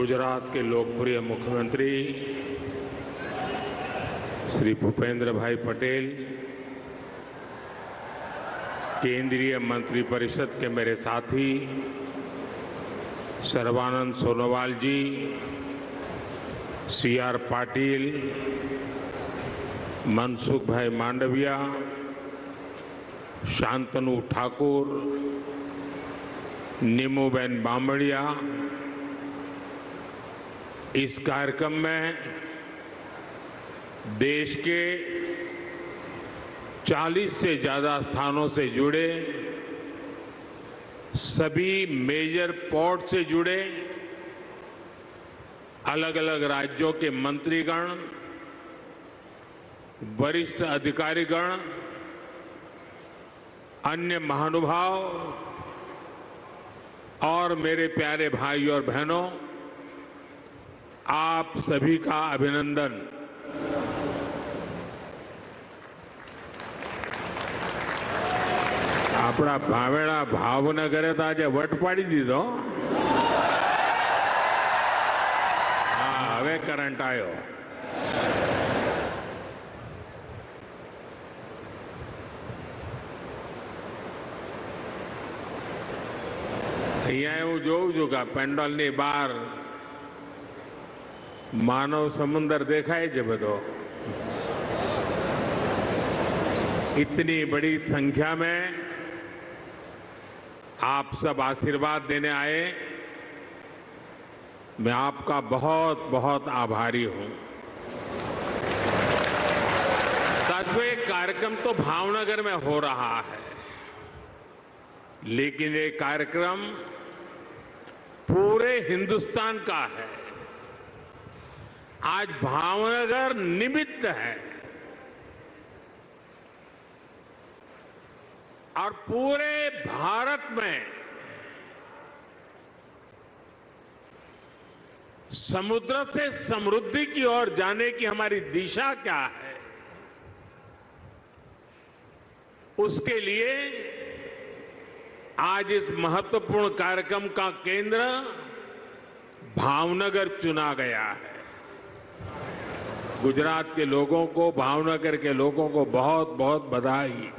गुजरात के लोकप्रिय मुख्यमंत्री श्री भूपेंद्र भाई पटेल, केंद्रीय मंत्रिपरिषद के मेरे साथी सर्बानंद सोनोवाल जी, CR पाटिल, मनसुख भाई मांडविया, शांतनु ठाकुर, नीमूबेन बामड़िया, इस कार्यक्रम में देश के 40 से ज्यादा स्थानों से जुड़े सभी मेजर पोर्ट से जुड़े अलग अलग राज्यों के मंत्रीगण, वरिष्ठ अधिकारीगण, अन्य महानुभाव और मेरे प्यारे भाई और बहनों, आप सभी का अभिनंदन। આપણા ભાવેણા ભાવનગરે તો આજે વટ પાડી દીધો. હા, હવે કરંટ આવ્યો. અહીંયા હું જોઉં છું કે પેન્ડોલની બહાર માનવ સમુદ્ર દેખાય છે બધો. इतनी बड़ी संख्या में आप सब आशीर्वाद देने आए, मैं आपका बहुत बहुत आभारी हूं। साथियों, ये कार्यक्रम तो भावनगर में हो रहा है, लेकिन ये कार्यक्रम पूरे हिंदुस्तान का है। आज भावनगर निमित्त है और पूरे भारत में समुद्र से समृद्धि की ओर जाने की हमारी दिशा क्या है, उसके लिए आज इस महत्वपूर्ण कार्यक्रम का केंद्र भावनगर चुना गया है। गुजरात के लोगों को, भावनगर के लोगों को बहुत बहुत बधाई।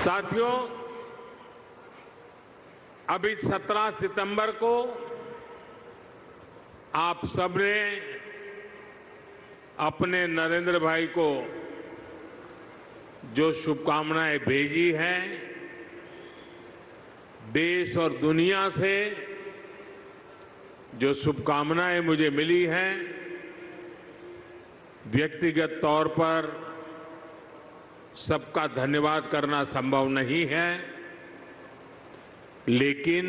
साथियों, अभी 17 सितंबर को आप सबने अपने नरेंद्र भाई को जो शुभकामनाएं भेजी हैं, देश और दुनिया से जो शुभकामनाएं मुझे मिली हैं, व्यक्तिगत तौर पर सबका धन्यवाद करना संभव नहीं है, लेकिन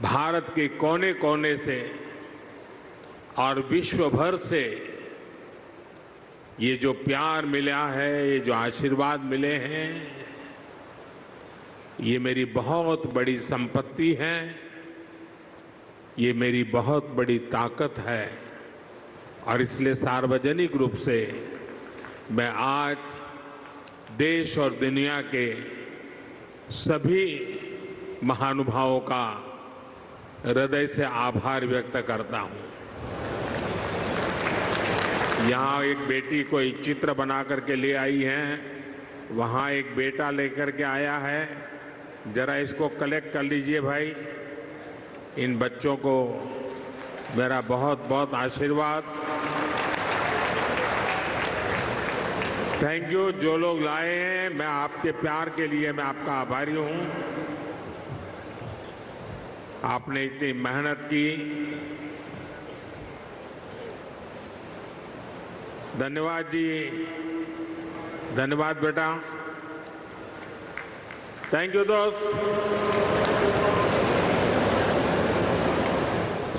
भारत के कोने कोने से और विश्व भर से ये जो प्यार मिला है, ये जो आशीर्वाद मिले हैं, ये मेरी बहुत बड़ी संपत्ति है, ये मेरी बहुत बड़ी ताकत है। और इसलिए सार्वजनिक रूप से मैं आज देश और दुनिया के सभी महानुभावों का हृदय से आभार व्यक्त करता हूं। यहाँ एक बेटी कोई चित्र बना करके ले आई है, वहाँ एक बेटा लेकर के आया है, जरा इसको कलेक्ट कर लीजिए भाई। इन बच्चों को मेरा बहुत बहुत आशीर्वाद। Thank you. जो लोग लाए हैं, मैं आपके प्यार के लिए मैं आपका आभारी हूं। आपने इतनी मेहनत की, धन्यवाद जी, धन्यवाद बेटा, थैंक यू दोस्त।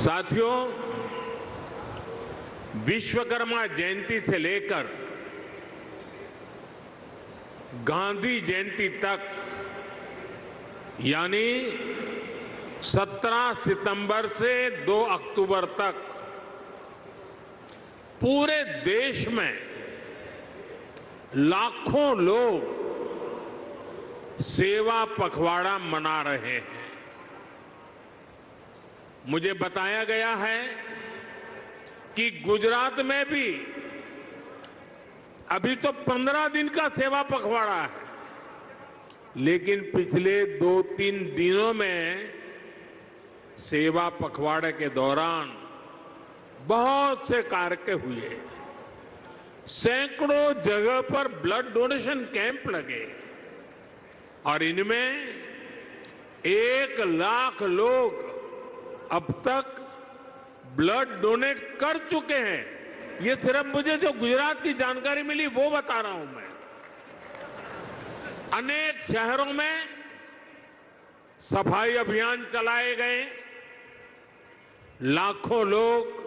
साथियों, विश्वकर्मा जयंती से लेकर गांधी जयंती तक, यानी 17 सितंबर से 2 अक्टूबर तक पूरे देश में लाखों लोग सेवा पखवाड़ा मना रहे हैं। मुझे बताया गया है कि गुजरात में भी अभी तो 15 दिन का सेवा पखवाड़ा है, लेकिन पिछले 2-3 दिनों में सेवा पखवाड़े के दौरान बहुत से कार्य हुए। सैकड़ों जगह पर ब्लड डोनेशन कैंप लगे और इनमें 1 लाख लोग अब तक ब्लड डोनेट कर चुके हैं। ये सिर्फ मुझे जो गुजरात की जानकारी मिली वो बता रहा हूं मैं। अनेक शहरों में सफाई अभियान चलाए गए। लाखों लोग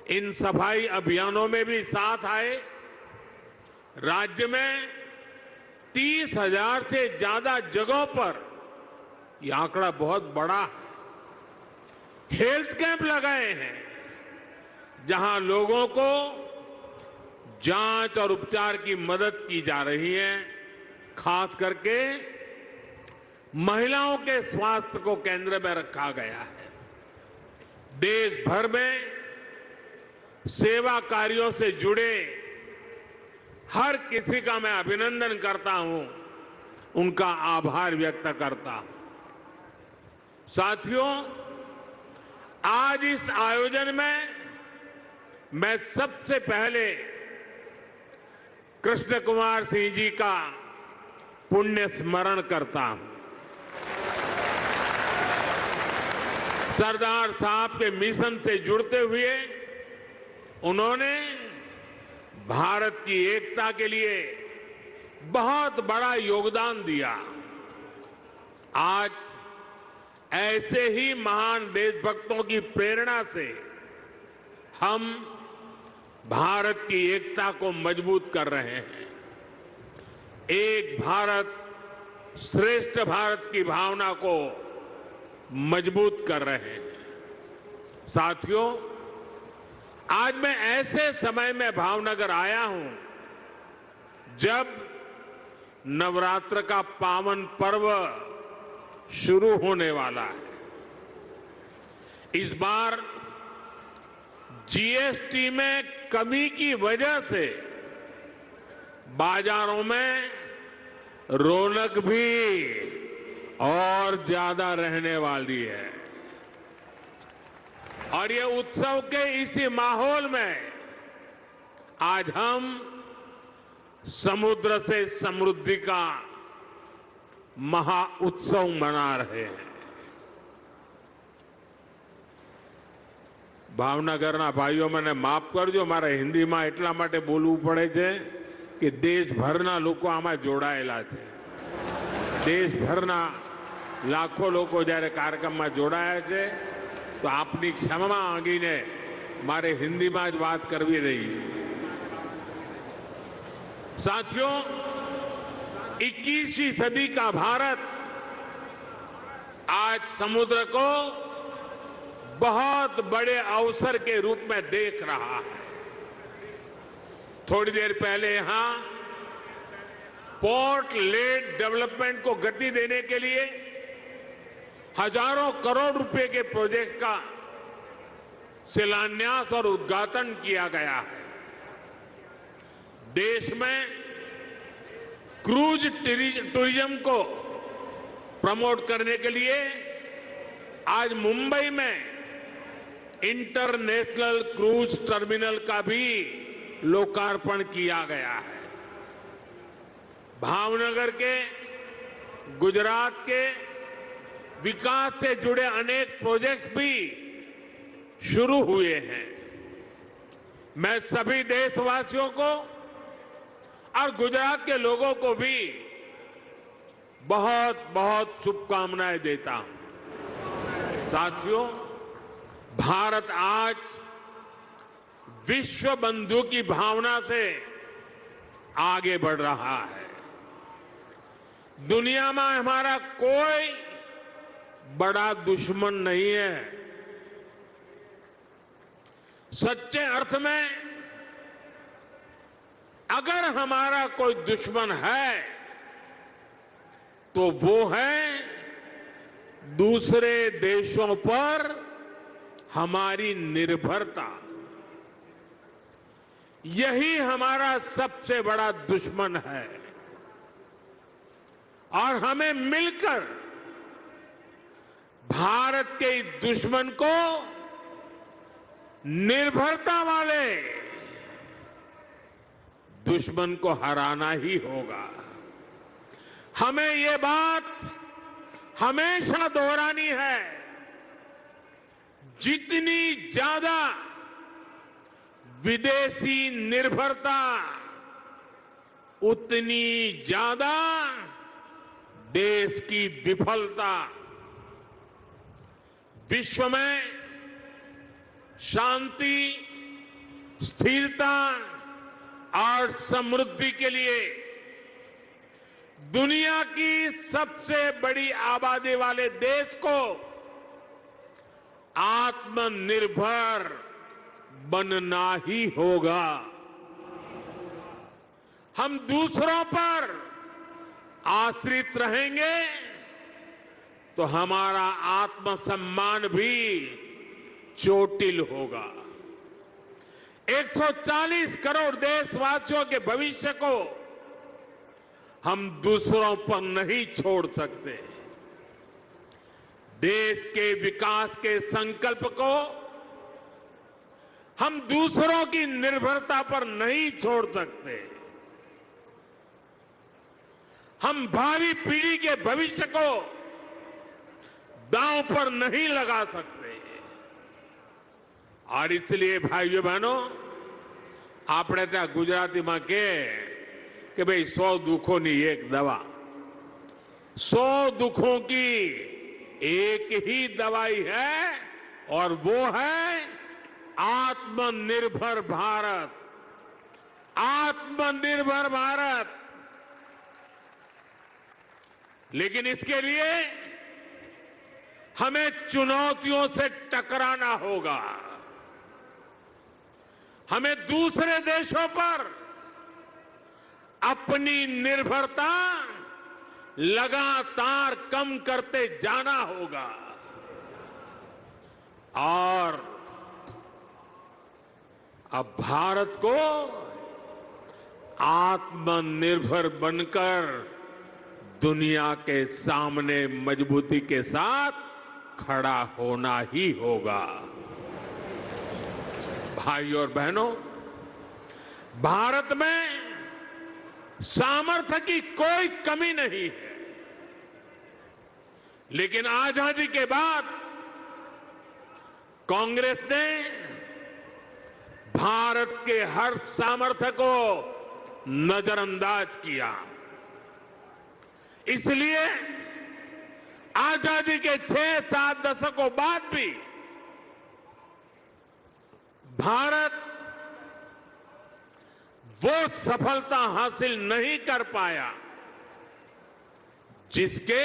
इन सफाई अभियानों में भी साथ आए। राज्य में 30,000 से ज्यादा जगहों पर यह आंकड़ा बहुत बड़ा है। हेल्थ कैंप लगाए हैं जहां लोगों को जांच और उपचार की मदद की जा रही है। खास करके महिलाओं के स्वास्थ्य को केंद्र में रखा गया है। देश भर में सेवा कार्यों से जुड़े हर किसी का मैं अभिनंदन करता हूं, उनका आभार व्यक्त करता हूं। साथियों, आज इस आयोजन में मैं सबसे पहले कृष्ण कुमार सिंह जी का पुण्य स्मरण करता हूं। सरदार साहब के मिशन से जुड़ते हुए उन्होंने भारत की एकता के लिए बहुत बड़ा योगदान दिया। आज ऐसे ही महान देशभक्तों की प्रेरणा से हम भारत की एकता को मजबूत कर रहे हैं। एक भारत श्रेष्ठ भारत की भावना को मजबूत कर रहे हैं। साथियों, आज मैं ऐसे समय में भावनगर आया हूं जब नवरात्र का पावन पर्व शुरू होने वाला है। इस बार जीएसटी में कमी की वजह से बाजारों में रौनक भी और ज्यादा रहने वाली है। और ये उत्सव के इसी माहौल में आज हम समुद्र से समृद्धि का महा उत्सव मना रहे हैं। ભાવનગરના ભાઈઓ મને માફ કરજો, મારે હિન્દીમાં એટલા માટે બોલવું પડે છે કે દેશભરના લોકો આમાં જોડાયેલા છે। દેશભરના લાખો લોકો જ્યારે કાર્યક્રમમાં જોડાયા છે, તો આપની ક્ષમા માંગીને મારે हिंदीમાં જ વાત કરવી રહી। साथियों, 21वीं सदी का भारत आज समुद्र को बहुत बड़े अवसर के रूप में देख रहा है। थोड़ी देर पहले यहां पोर्ट लेड डेवलपमेंट को गति देने के लिए हजारों करोड़ रुपए के प्रोजेक्ट का शिलान्यास और उद्घाटन किया गया है। देश में क्रूज टूरिज्म को प्रमोट करने के लिए आज मुंबई में इंटरनेशनल क्रूज टर्मिनल का भी लोकार्पण किया गया है। भावनगर के, गुजरात के विकास से जुड़े अनेक प्रोजेक्ट्स भी शुरू हुए हैं। मैं सभी देशवासियों को और गुजरात के लोगों को भी बहुत बहुत शुभकामनाएं देता हूं। साथियों, भारत आज विश्व बंधु की भावना से आगे बढ़ रहा है। दुनिया में हमारा कोई बड़ा दुश्मन नहीं है। सच्चे अर्थ में अगर हमारा कोई दुश्मन है तो वो है दूसरे देशों पर हमारी निर्भरता, यही हमारा सबसे बड़ा दुश्मन है। और हमें मिलकर भारत के इस दुश्मन को निर्भरता वाले दुश्मन को हराना ही होगा। हमें ये बात हमेशा दोहरानी है, जितनी ज्यादा विदेशी निर्भरता, उतनी ज्यादा देश की विफलता। विश्व में शांति, स्थिरता और समृद्धि के लिए दुनिया की सबसे बड़ी आबादी वाले देश को आत्मनिर्भर बनना ही होगा। हम दूसरों पर आश्रित रहेंगे तो हमारा आत्मसम्मान भी चोटिल होगा। 140 करोड़ देशवासियों के भविष्य को हम दूसरों पर नहीं छोड़ सकते। देश के विकास के संकल्प को हम दूसरों की निर्भरता पर नहीं छोड़ सकते। हम भावी पीढ़ी के भविष्य को दांव पर नहीं लगा सकते। और इसलिए भाइयों बहनों, આપણે ત્યાં ગુજરાતીમાં કે ભાઈ 100 દુઃખોની એક દવા, 100 दुखों की एक ही दवाई है और वो है आत्मनिर्भर भारत। आत्मनिर्भर भारत। लेकिन इसके लिए हमें चुनौतियों से टकराना होगा। हमें दूसरे देशों पर अपनी निर्भरता लगातार कम करते जाना होगा और अब भारत को आत्मनिर्भर बनकर दुनिया के सामने मजबूती के साथ खड़ा होना ही होगा। भाइयों और बहनों, भारत में सामर्थ्य की कोई कमी नहीं है, लेकिन आजादी के बाद कांग्रेस ने भारत के हर सामर्थ्य को नजरअंदाज किया। इसलिए आजादी के 6-7 दशकों बाद भी भारत वो सफलता हासिल नहीं कर पाया जिसके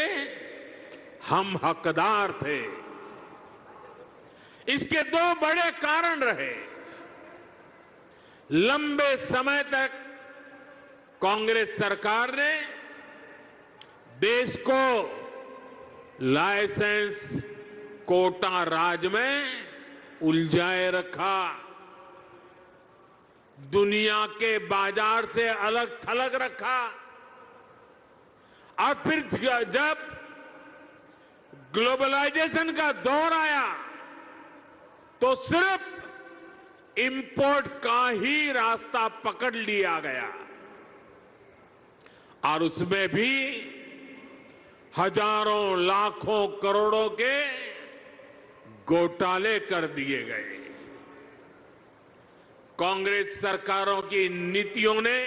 हम हकदार थे। इसके 2 बड़े कारण रहे। लंबे समय तक कांग्रेस सरकार ने देश को लाइसेंस कोटा राज में उलझाए रखा, दुनिया के बाजार से अलग थलग रखा और फिर जब ग्लोबलाइजेशन का दौर आया तो सिर्फ इंपोर्ट का ही रास्ता पकड़ लिया गया और उसमें भी हजारों लाखों करोड़ों के घोटाले कर दिए गए। कांग्रेस सरकारों की नीतियों ने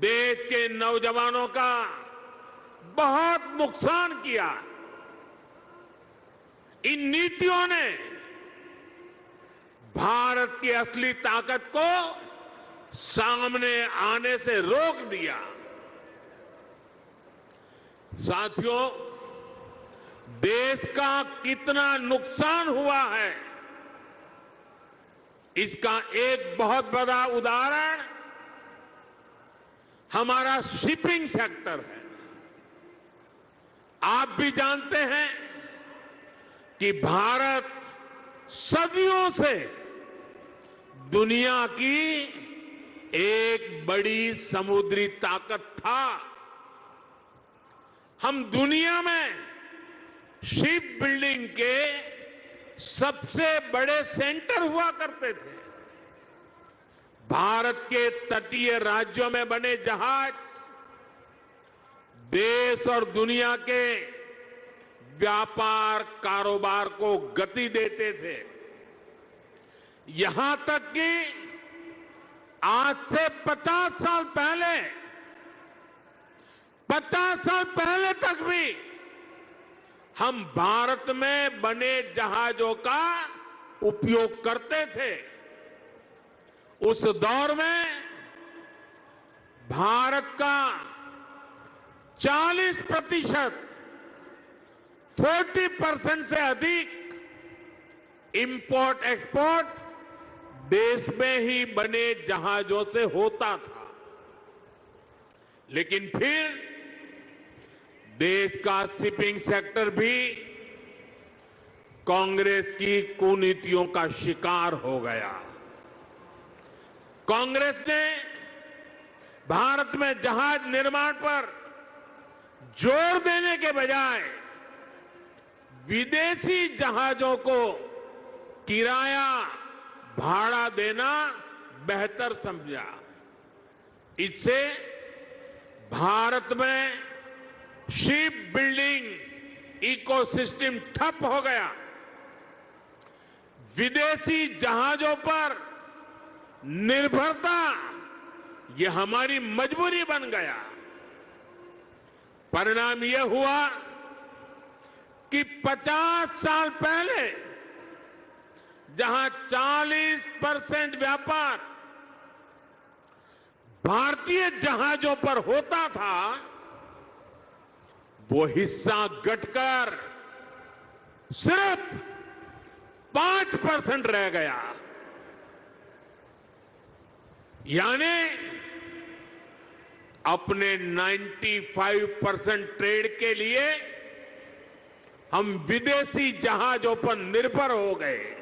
देश के नौजवानों का बहुत नुकसान किया। इन नीतियों ने भारत की असली ताकत को सामने आने से रोक दिया। साथियों, देश का कितना नुकसान हुआ है, इसका एक बहुत बड़ा उदाहरण हमारा शिपिंग सेक्टर है। आप भी जानते हैं कि भारत सदियों से दुनिया की एक बड़ी समुद्री ताकत था। हम दुनिया में शिप बिल्डिंग के सबसे बड़े सेंटर हुआ करते थे। भारत के तटीय राज्यों में बने जहाज देश और दुनिया के व्यापार कारोबार को गति देते थे। यहां तक कि आज से 50 साल पहले तक भी हम भारत में बने जहाजों का उपयोग करते थे। उस दौर में भारत का 40% से अधिक इंपोर्ट एक्सपोर्ट देश में ही बने जहाजों से होता था। लेकिन फिर देश का शिपिंग सेक्टर भी कांग्रेस की कुनीतियों का शिकार हो गया। कांग्रेस ने भारत में जहाज निर्माण पर जोर देने के बजाय विदेशी जहाजों को किराया भाड़ा देना बेहतर समझा। इससे भारत में शिप बिल्डिंग इकोसिस्टम ठप हो गया। विदेशी जहाजों पर निर्भरता यह हमारी मजबूरी बन गया। परिणाम यह हुआ कि 50 साल पहले जहां 40% व्यापार भारतीय जहाजों पर होता था, वो हिस्सा घटकर सिर्फ 5% रह गया। यानी अपने 95% ट्रेड के लिए हम विदेशी जहाजों पर निर्भर हो गए।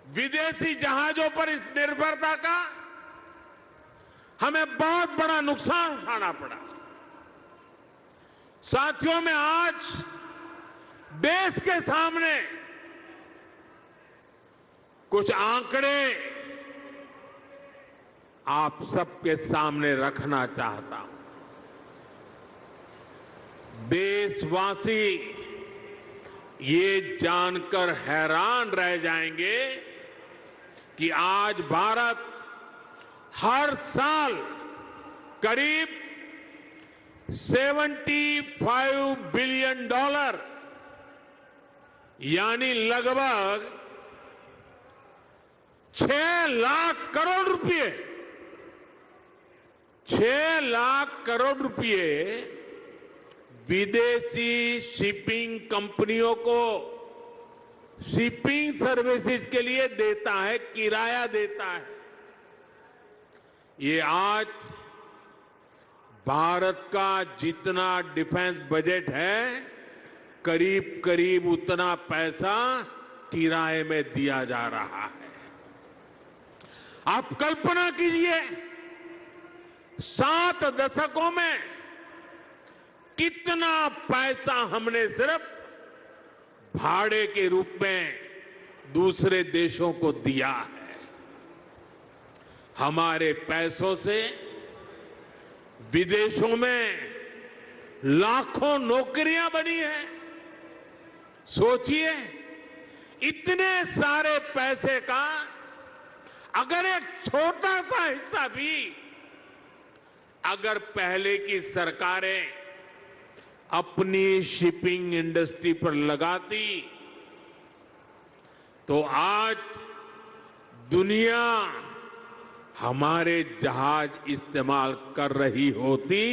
विदेशी जहाजों पर इस निर्भरता का हमें बहुत बड़ा नुकसान उठाना पड़ा। साथियों, में आज देश के सामने कुछ आंकड़े आप सबके सामने रखना चाहता हूं। देशवासी ये जानकर हैरान रह जाएंगे कि आज भारत हर साल करीब $75 बिलियन यानी लगभग 6 लाख करोड़ रुपए 6 लाख करोड़ रुपए विदेशी शिपिंग कंपनियों को शिपिंग सर्विसेज के लिए देता है, किराया देता है। ये आज भारत का जितना डिफेंस बजट है, करीब करीब उतना पैसा किराए में दिया जा रहा है। आप कल्पना कीजिए, 7 दशकों में कितना पैसा हमने सिर्फ भाड़े के रूप में दूसरे देशों को दिया है। हमारे पैसों से विदेशों में लाखों नौकरियां बनी हैं। सोचिए, इतने सारे पैसे का अगर एक छोटा सा हिस्सा भी अगर पहले की सरकारें अपनी शिपिंग इंडस्ट्री पर लगाती, तो आज दुनिया हमारे जहाज इस्तेमाल कर रही होती,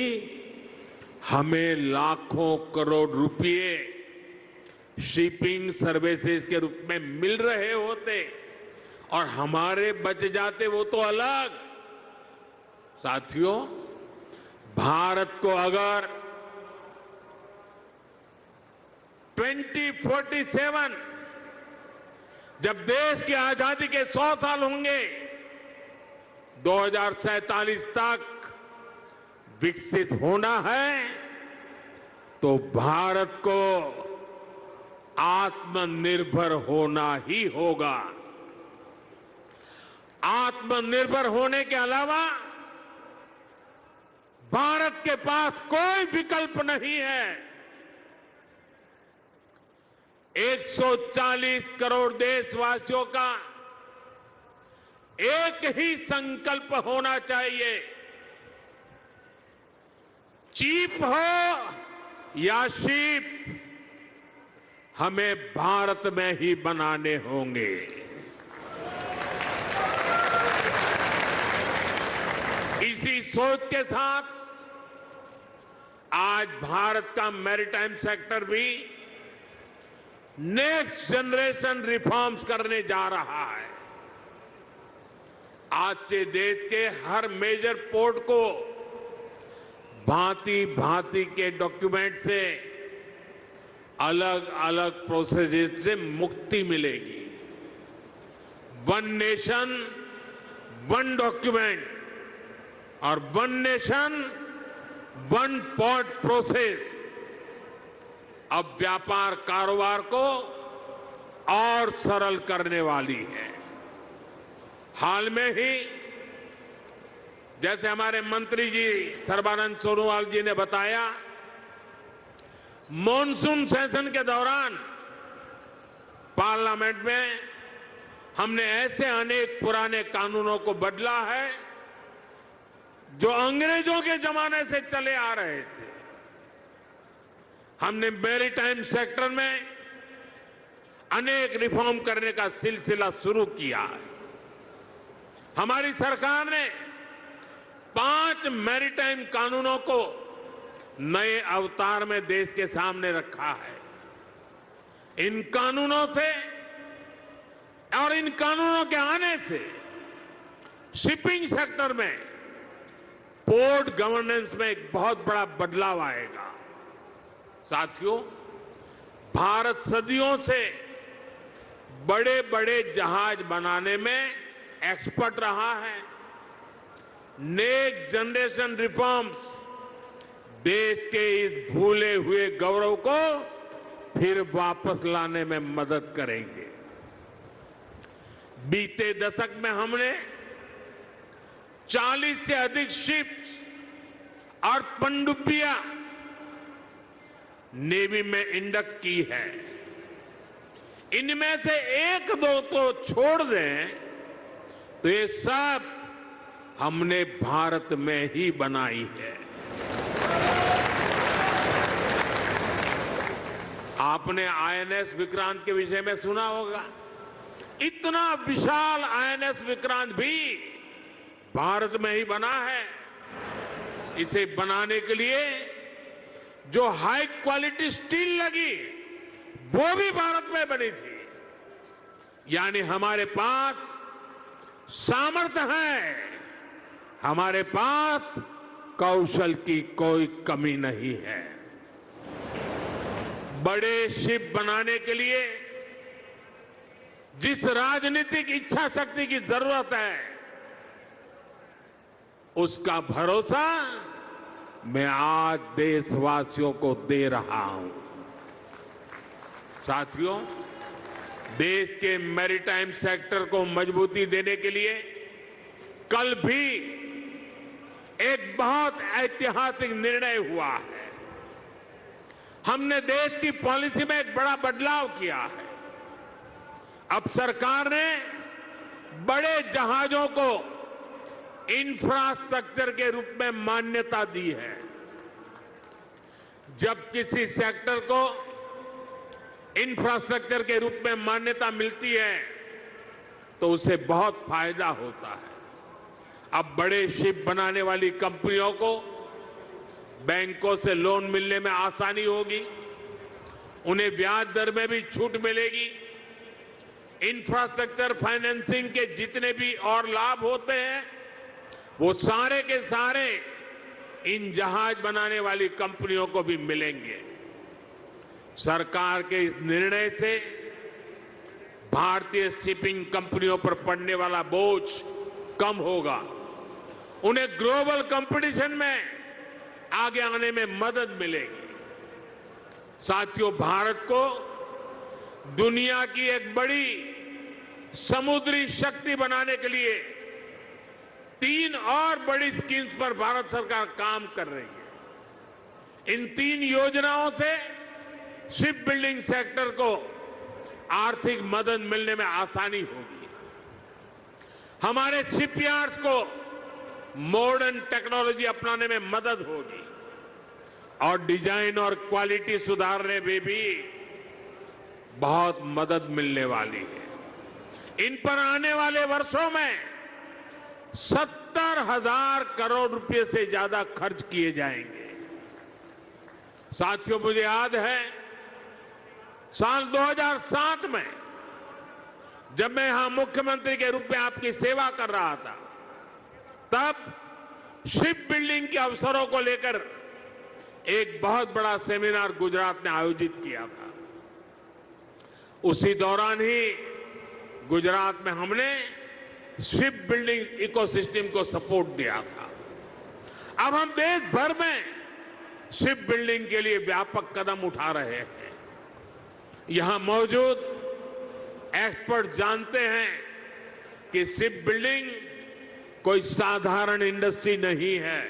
हमें लाखों करोड़ रुपए शिपिंग सर्विसेज के रूप में मिल रहे होते और हमारे बच जाते वो तो अलग। साथियों, भारत को अगर 2047 जब देश की आजादी के 100 साल होंगे, 2047 तक विकसित होना है तो भारत को आत्मनिर्भर होना ही होगा। आत्मनिर्भर होने के अलावा भारत के पास कोई विकल्प नहीं है। 140 करोड़ देशवासियों का एक ही संकल्प होना चाहिए, चीप हो या शीप, हमें भारत में ही बनाने होंगे। इसी सोच के साथ आज भारत का मैरीटाइम सेक्टर भी नेक्स्ट जनरेशन रिफॉर्म्स करने जा रहा है। आज से देश के हर मेजर पोर्ट को भांति भांति के डॉक्यूमेंट से, अलग अलग प्रोसेसेस से मुक्ति मिलेगी। वन नेशन वन डॉक्यूमेंट और one nation one port process अब व्यापार कारोबार को और सरल करने वाली है। हाल में ही जैसे हमारे मंत्री जी सर्बानंद सोनोवाल जी ने बताया, मॉनसून सेशन के दौरान पार्लियामेंट में हमने ऐसे अनेक पुराने कानूनों को बदला है जो अंग्रेजों के जमाने से चले आ रहे थे। हमने मैरीटाइम सेक्टर में अनेक रिफॉर्म करने का सिलसिला शुरू किया है। हमारी सरकार ने 5 मैरीटाइम कानूनों को नए अवतार में देश के सामने रखा है। इन कानूनों से और इन कानूनों के आने से शिपिंग सेक्टर में, पोर्ट गवर्नेंस में एक बहुत बड़ा बदलाव आएगा। साथियों, भारत सदियों से बड़े बड़े जहाज बनाने में एक्सपर्ट रहा है। नेक्स्ट जनरेशन रिफॉर्म्स देश के इस भूले हुए गौरव को फिर वापस लाने में मदद करेंगे। बीते दशक में हमने 40 से अधिक शिप्स और पनडुब्बियां नेवी में इंडक्ट की है। इनमें से एक दो तो छोड़ दें तो ये सब हमने भारत में ही बनाई है। आपने आईएनएस विक्रांत के विषय में सुना होगा। इतना विशाल आईएनएस विक्रांत भी भारत में ही बना है। इसे बनाने के लिए जो हाई क्वालिटी स्टील लगी वो भी भारत में बनी थी। यानी हमारे पास सामर्थ्य है, हमारे पास कौशल की कोई कमी नहीं है। बड़े शिप बनाने के लिए जिस राजनीतिक इच्छा शक्ति की जरूरत है, उसका भरोसा मैं आज देशवासियों को दे रहा हूं। साथियों, देश के मैरीटाइम सेक्टर को मजबूती देने के लिए कल भी एक बहुत ऐतिहासिक निर्णय हुआ है। हमने देश की पॉलिसी में एक बड़ा बदलाव किया है। अब सरकार ने बड़े जहाजों को इंफ्रास्ट्रक्चर के रूप में मान्यता दी है। जब किसी सेक्टर को इंफ्रास्ट्रक्चर के रूप में मान्यता मिलती है तो उसे बहुत फायदा होता है। अब बड़े शिप बनाने वाली कंपनियों को बैंकों से लोन मिलने में आसानी होगी, उन्हें ब्याज दर में भी छूट मिलेगी। इंफ्रास्ट्रक्चर फाइनेंसिंग के जितने भी और लाभ होते हैं वो सारे के सारे इन जहाज बनाने वाली कंपनियों को भी मिलेंगे। सरकार के इस निर्णय से भारतीय शिपिंग कंपनियों पर पड़ने वाला बोझ कम होगा, उन्हें ग्लोबल कंपटीशन में आगे आने में मदद मिलेगी। साथियों, भारत को दुनिया की एक बड़ी समुद्री शक्ति बनाने के लिए 3 और बड़ी स्कीम्स पर भारत सरकार काम कर रही है। इन 3 योजनाओं से शिप बिल्डिंग सेक्टर को आर्थिक मदद मिलने में आसानी होगी। हमारे शिपयार्ड्स को मॉडर्न टेक्नोलॉजी अपनाने में मदद होगी और डिजाइन और क्वालिटी सुधारने में भी बहुत मदद मिलने वाली है। इन पर आने वाले वर्षों में 70,000 करोड़ रुपए से ज्यादा खर्च किए जाएंगे। साथियों, मुझे याद है साल 2007 में जब मैं यहां मुख्यमंत्री के रूप में आपकी सेवा कर रहा था, तब शिप बिल्डिंग के अवसरों को लेकर एक बहुत बड़ा सेमिनार गुजरात ने आयोजित किया था। उसी दौरान ही गुजरात में हमने शिप बिल्डिंग इकोसिस्टम को सपोर्ट दिया था। अब हम देश भर में शिप बिल्डिंग के लिए व्यापक कदम उठा रहे हैं। यहां मौजूद एक्सपर्ट जानते हैं कि शिप बिल्डिंग कोई साधारण इंडस्ट्री नहीं है।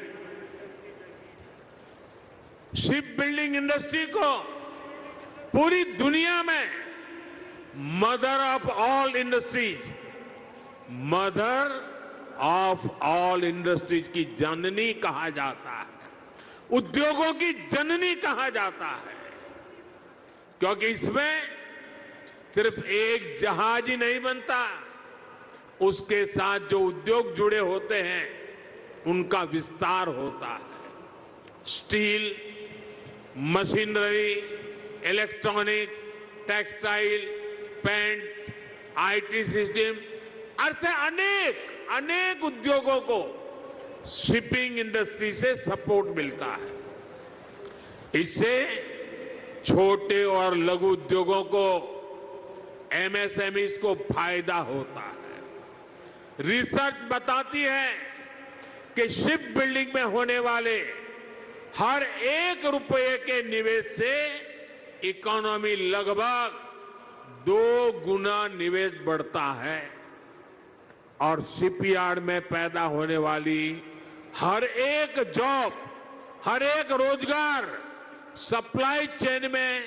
शिप बिल्डिंग इंडस्ट्री को पूरी दुनिया में mother of all industries, mother of all industries की जननी कहा जाता है, उद्योगों की जननी कहा जाता है, क्योंकि इसमें सिर्फ एक जहाज ही नहीं बनता, उसके साथ जो उद्योग जुड़े होते हैं उनका विस्तार होता है। Steel, machinery, electronics, textile, paints, IT system, ऐसे अनेक उद्योगों को शिपिंग इंडस्ट्री से सपोर्ट मिलता है। इससे छोटे और लघु उद्योगों को, एमएसएमई को फायदा होता है। रिसर्च बताती है कि शिप बिल्डिंग में होने वाले हर 1 रुपये के निवेश से इकोनॉमी लगभग 2 गुना निवेश बढ़ता है और शिपयार्ड में पैदा होने वाली हर एक जॉब, हर एक रोजगार सप्लाई चेन में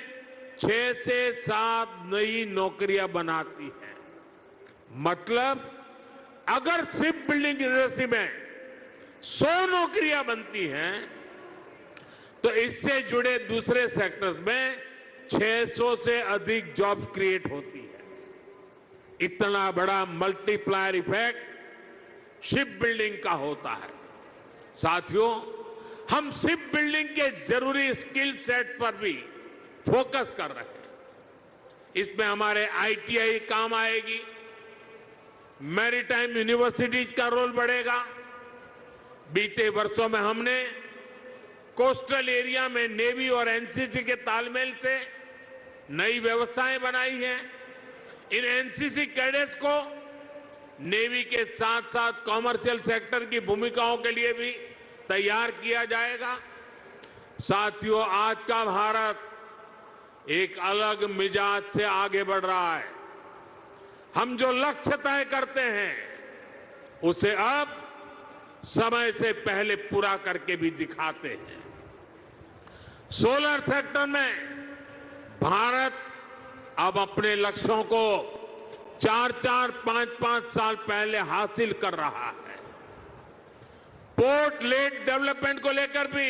6 से 7 नई नौकरियां बनाती है। मतलब अगर शिप बिल्डिंग इंडस्ट्री में 100 नौकरियां बनती हैं तो इससे जुड़े दूसरे सेक्टर्स में 600 से अधिक जॉब क्रिएट होती है। इतना बड़ा मल्टीप्लायर इफेक्ट शिप बिल्डिंग का होता है। साथियों, हम शिप बिल्डिंग के जरूरी स्किल सेट पर भी फोकस कर रहे हैं। इसमें हमारे आईटीआई काम आएगी, मैरीटाइम यूनिवर्सिटीज का रोल बढ़ेगा। बीते वर्षों में हमने कोस्टल एरिया में नेवी और एनसीसी के तालमेल से नई व्यवस्थाएं बनाई हैं। इन एनसीसी कैडेट्स को नेवी के साथ साथ कॉमर्शियल सेक्टर की भूमिकाओं के लिए भी तैयार किया जाएगा। साथियों, आज का भारत एक अलग मिजाज से आगे बढ़ रहा है। हम जो लक्ष्य तय करते हैं उसे अब समय से पहले पूरा करके भी दिखाते हैं। सोलर सेक्टर में भारत अब अपने लक्ष्यों को 4-4, 5-5 साल पहले हासिल कर रहा है। पोर्ट लेड डेवलपमेंट को लेकर भी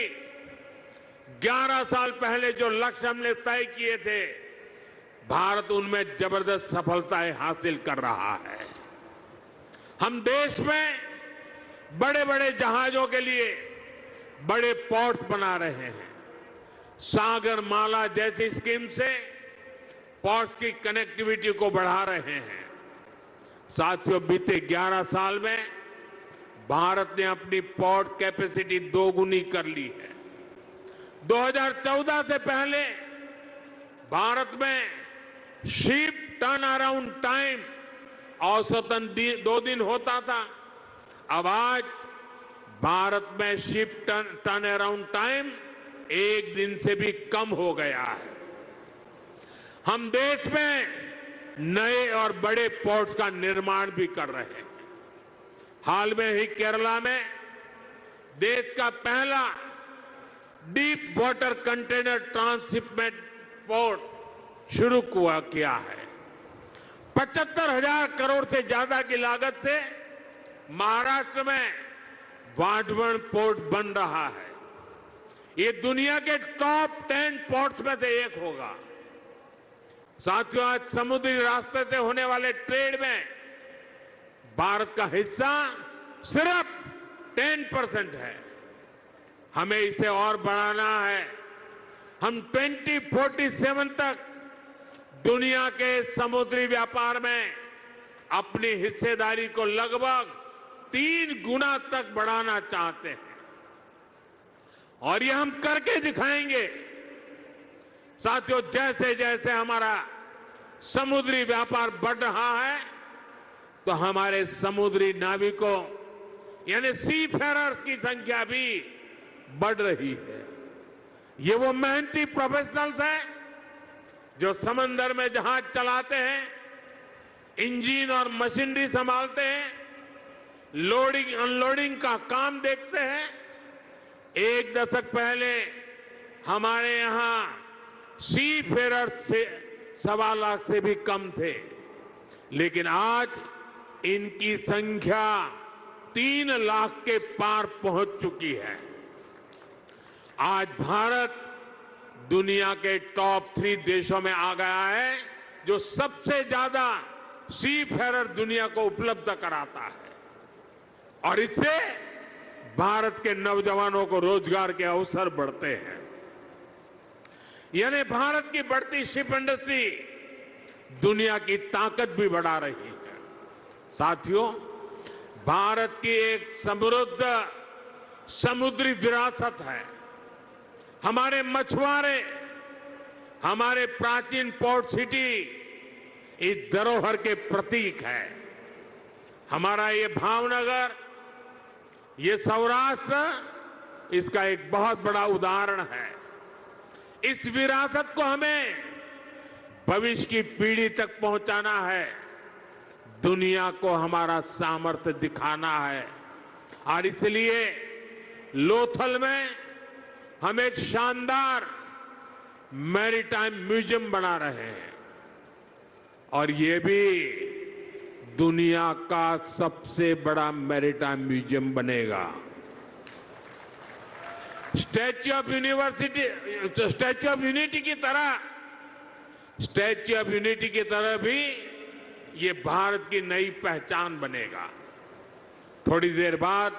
11 साल पहले जो लक्ष्य हमने तय किए थे, भारत उनमें जबरदस्त सफलताएं हासिल कर रहा है। हम देश में बड़े बड़े जहाजों के लिए बड़े पोर्ट बना रहे हैं। सागर माला जैसी स्कीम से पोर्ट्स की कनेक्टिविटी को बढ़ा रहे हैं। साथियों, बीते 11 साल में भारत ने अपनी पोर्ट कैपेसिटी 2 गुनी कर ली है। 2014 से पहले भारत में शिप टर्न अराउंड टाइम औसतन 2 दिन होता था। अब आज भारत में शिप टर्न अराउंड टाइम 1 दिन से भी कम हो गया है। हम देश में नए और बड़े पोर्ट्स का निर्माण भी कर रहे हैं। हाल में ही केरला में देश का पहला deep water container transshipment port शुरू किया है। 75,000 करोड़ से ज्यादा की लागत से महाराष्ट्र में वाढवण पोर्ट बन रहा है। ये दुनिया के टॉप 10 पोर्ट्स में से एक होगा। साथियों, आज समुद्री रास्ते से होने वाले ट्रेड में भारत का हिस्सा सिर्फ 10% है। हमें इसे और बढ़ाना है। हम 2047 तक दुनिया के समुद्री व्यापार में अपनी हिस्सेदारी को लगभग 3 गुना तक बढ़ाना चाहते हैं और ये हम करके दिखाएंगे। साथियों, जैसे जैसे हमारा समुद्री व्यापार बढ़ रहा है तो हमारे समुद्री नाविकों यानी सी फेरर्स की संख्या भी बढ़ रही है। ये वो मेहनती प्रोफेशनल्स हैं जो समंदर में जहाज चलाते हैं, इंजन और मशीनरी संभालते हैं, लोडिंग अनलोडिंग का काम देखते हैं। 1 दशक पहले हमारे यहां सी फेरर्स से 1.25 लाख से भी कम थे, लेकिन आज इनकी संख्या 3 लाख के पार पहुंच चुकी है। आज भारत दुनिया के टॉप 3 देशों में आ गया है जो सबसे ज्यादा सी फेरर दुनिया को उपलब्ध कराता है और इससे भारत के नौजवानों को रोजगार के अवसर बढ़ते हैं। यानी भारत की बढ़ती शिप इंडस्ट्री दुनिया की ताकत भी बढ़ा रही है। साथियों, भारत की एक समृद्ध समुद्री विरासत है। हमारे मछुआरे, हमारे प्राचीन पोर्ट सिटी इस धरोहर के प्रतीक है। हमारा ये भावनगर, ये सौराष्ट्र इसका एक बहुत बड़ा उदाहरण है। इस विरासत को हमें भविष्य की पीढ़ी तक पहुंचाना है, दुनिया को हमारा सामर्थ्य दिखाना है और इसलिए लोथल में हम एक शानदार मैरीटाइम म्यूजियम बना रहे हैं और ये भी दुनिया का सबसे बड़ा मैरीटाइम म्यूजियम बनेगा। स्टैच्यू ऑफ यूनिटी की तरह भी ये भारत की नई पहचान बनेगा। थोड़ी देर बाद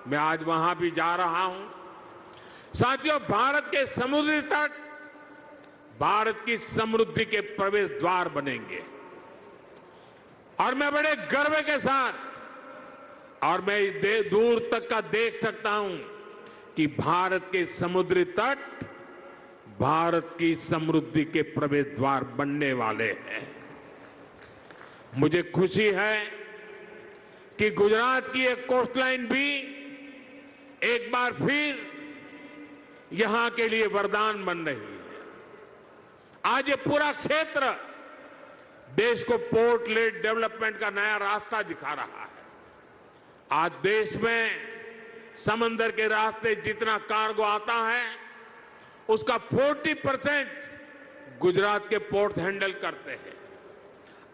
मैं आज वहां भी जा रहा हूं। साथियों, भारत के समुद्री तट भारत की समृद्धि के प्रवेश द्वार बनेंगे और मैं बड़े गर्व के साथ और मैं दूर तक का देख सकता हूं कि भारत के समुद्री तट भारत की समृद्धि के प्रवेश द्वार बनने वाले हैं। मुझे खुशी है कि गुजरात की एक कोस्टलाइन भी एक बार फिर यहां के लिए वरदान बन रही है। आज ये पूरा क्षेत्र देश को पोर्ट लेड डेवलपमेंट का नया रास्ता दिखा रहा है। आज देश में समंदर के रास्ते जितना कार्गो आता है उसका 40% गुजरात के पोर्ट्स हैंडल करते हैं।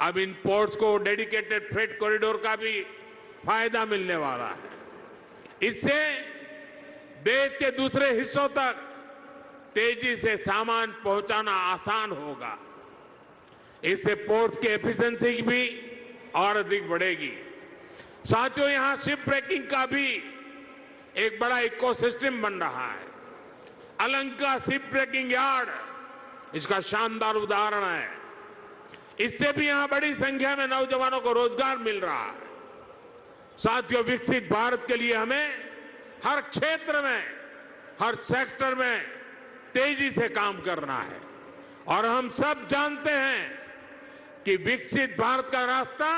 अब इन पोर्ट्स को डेडिकेटेड फ्रेट कॉरिडोर का भी फायदा मिलने वाला है। इससे देश के दूसरे हिस्सों तक तेजी से सामान पहुंचाना आसान होगा। इससे पोर्ट्स की एफिशिएंसी भी और अधिक बढ़ेगी। साथियों, यहां शिप ब्रेकिंग का भी एक बड़ा इकोसिस्टम बन रहा है। अलंका शिप ब्रेकिंग यार्ड इसका शानदार उदाहरण है। इससे भी यहां बड़ी संख्या में नौजवानों को रोजगार मिल रहा है। साथियों, विकसित भारत के लिए हमें हर क्षेत्र में, हर सेक्टर में तेजी से काम करना है और हम सब जानते हैं कि विकसित भारत का रास्ता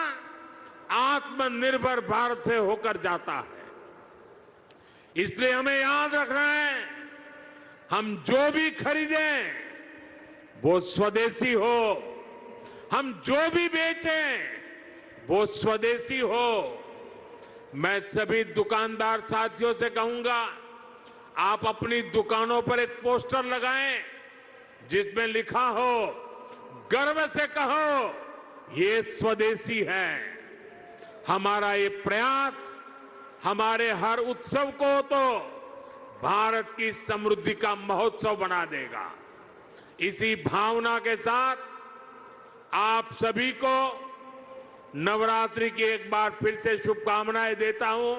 आत्मनिर्भर भारत से होकर जाता है। इसलिए हमें याद रखना है, हम जो भी खरीदें वो स्वदेशी हो, हम जो भी बेचें वो स्वदेशी हो। मैं सभी दुकानदार साथियों से कहूंगा, आप अपनी दुकानों पर एक पोस्टर लगाएं जिसमें लिखा हो, गर्व से कहो ये स्वदेशी है। हमारा ये प्रयास हमारे हर उत्सव को तो भारत की समृद्धि का महोत्सव बना देगा। इसी भावना के साथ आप सभी को नवरात्रि की एक बार फिर से शुभकामनाएं देता हूं।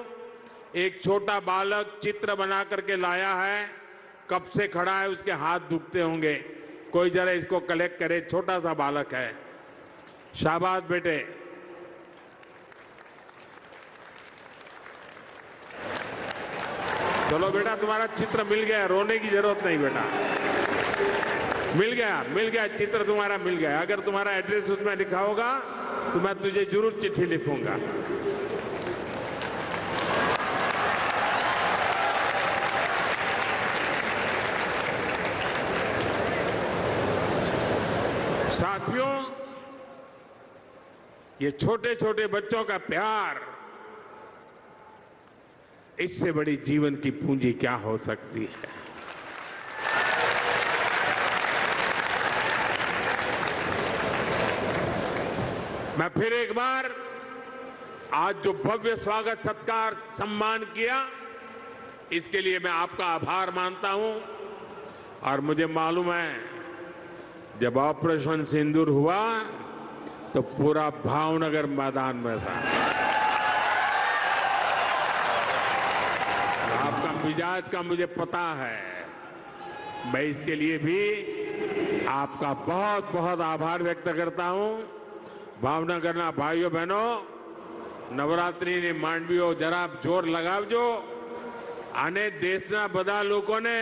एक छोटा बालक चित्र बना करके लाया है, कब से खड़ा है, उसके हाथ दुखते होंगे, कोई जरा इसको कलेक्ट करे। छोटा सा बालक है, शाबाश बेटे। चलो बेटा, तुम्हारा चित्र मिल गया, रोने की जरूरत नहीं बेटा, मिल गया चित्र तुम्हारा मिल गया। अगर तुम्हारा एड्रेस उसमें लिखा होगा तो मैं तुझे जरूर चिट्ठी लिखूंगा। साथियों, ये छोटे छोटे बच्चों का प्यार, इससे बड़ी जीवन की पूंजी क्या हो सकती है। मैं फिर एक बार आज जो भव्य स्वागत सत्कार सम्मान किया, इसके लिए मैं आपका आभार मानता हूं। और मुझे मालूम है, जब ऑपरेशन सिंदूर हुआ तो पूरा भावनगर मैदान में था। आपका मिजाज का मुझे पता है। मैं इसके लिए भी आपका बहुत बहुत आभार व्यक्त करता हूं। भावनगરના ભાઈઓ બહેનો, નવરાત્રિની માંડવીઓ જરા જોર લગાવજો અને દેશના બધા લોકોને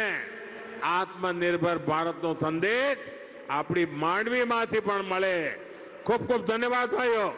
આત્મનિર્ભર ભારતનો સંદેશ આપણી માંડવીમાંથી પણ મળે। ખૂબ ખૂબ ધન્યવાદ ભાઈઓ।